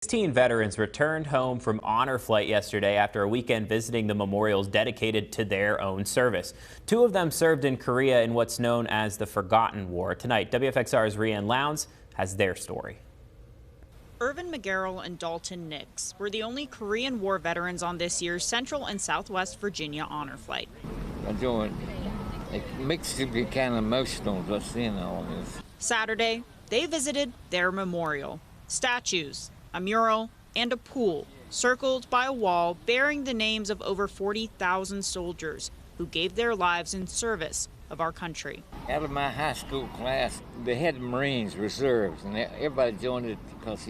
16 veterans returned home from honor flight yesterday after a weekend visiting the memorials dedicated to their own service. Two of them served in Korea in what's known as the Forgotten War. Tonight, WFXR's Rianne Lowndes has their story. Irvin McGarrell and Dalton Nix were the only Korean War veterans on this year's Central and Southwest Virginia honor flight. It makes you be kind of emotional just seeing all this. Saturday, they visited their memorial. Statues, a mural, and a pool circled by a wall bearing the names of over 40,000 soldiers who gave their lives in service of our country. Out of my high school class, they had Marines reserves, and everybody joined it because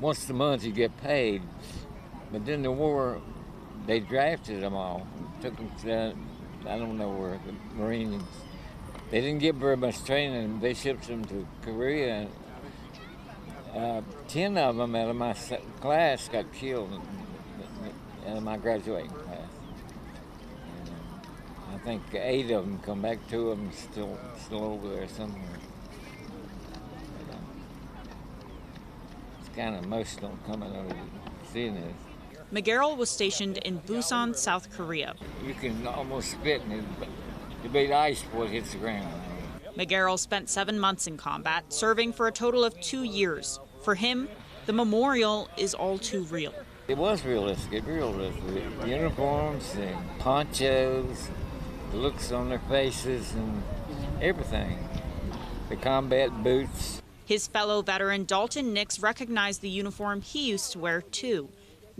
once a month you get paid. But then the war, they drafted them all, took them to, I don't know where, the Marines. They didn't get very much training. They shipped them to Korea. 10 of them out of my class got killed out of my graduating class. And I think 8 of them come back, 2 of them still over there somewhere. It's kind of emotional coming over seeing this. McGarrell was stationed in Busan, South Korea. You can almost spit in it, but the big ice before it hits the ground. McGarrell spent 7 months in combat, serving for a total of 2 years. For him, the memorial is all too real. It was realistic, realistic. The uniforms and ponchos, the looks on their faces and everything. The combat boots. His fellow veteran Dalton Nix recognized the uniform he used to wear too.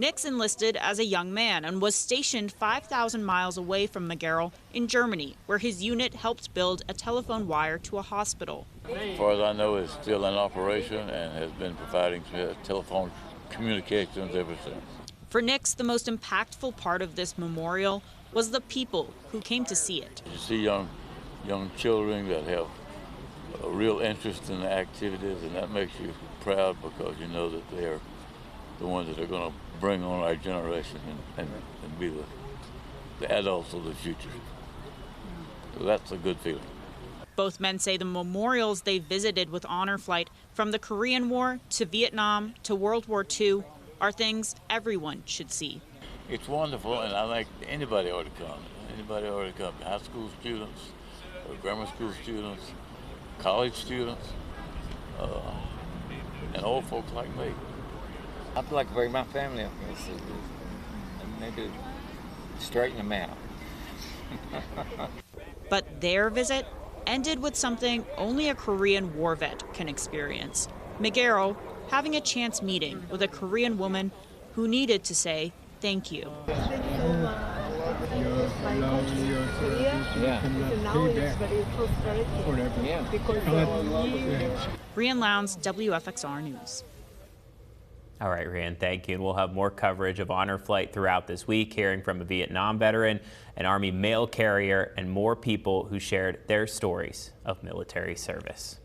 Nix enlisted as a young man and was stationed 5,000 miles away from McGarrell in Germany, where his unit helped build a telephone wire to a hospital. As far as I know, it's still in operation and has been providing telephone communications ever since. For Nix, the most impactful part of this memorial was the people who came to see it. You see young children that have a real interest in the activities, and that makes you proud because you know that they are the ones that are going to bring on our generation and be the adults of the future. So that's a good feeling. Both men say the memorials they visited with honor flight, from the Korean War to Vietnam to World War II, are things everyone should see. It's wonderful, and I think anybody ought to come. Anybody ought to come. High school students, grammar school students, college students, and old folks like me. I'd like to bring my family up here and maybe straighten them out. But their visit ended with something only a Korean war vet can experience. McGarrell having a chance meeting with a Korean woman who needed to say thank you. Rianne Lowndes, WFXR News. All right, Rianne, thank you. And we'll have more coverage of honor flight throughout this week, hearing from a Vietnam veteran, an Army mail carrier, and more people who shared their stories of military service.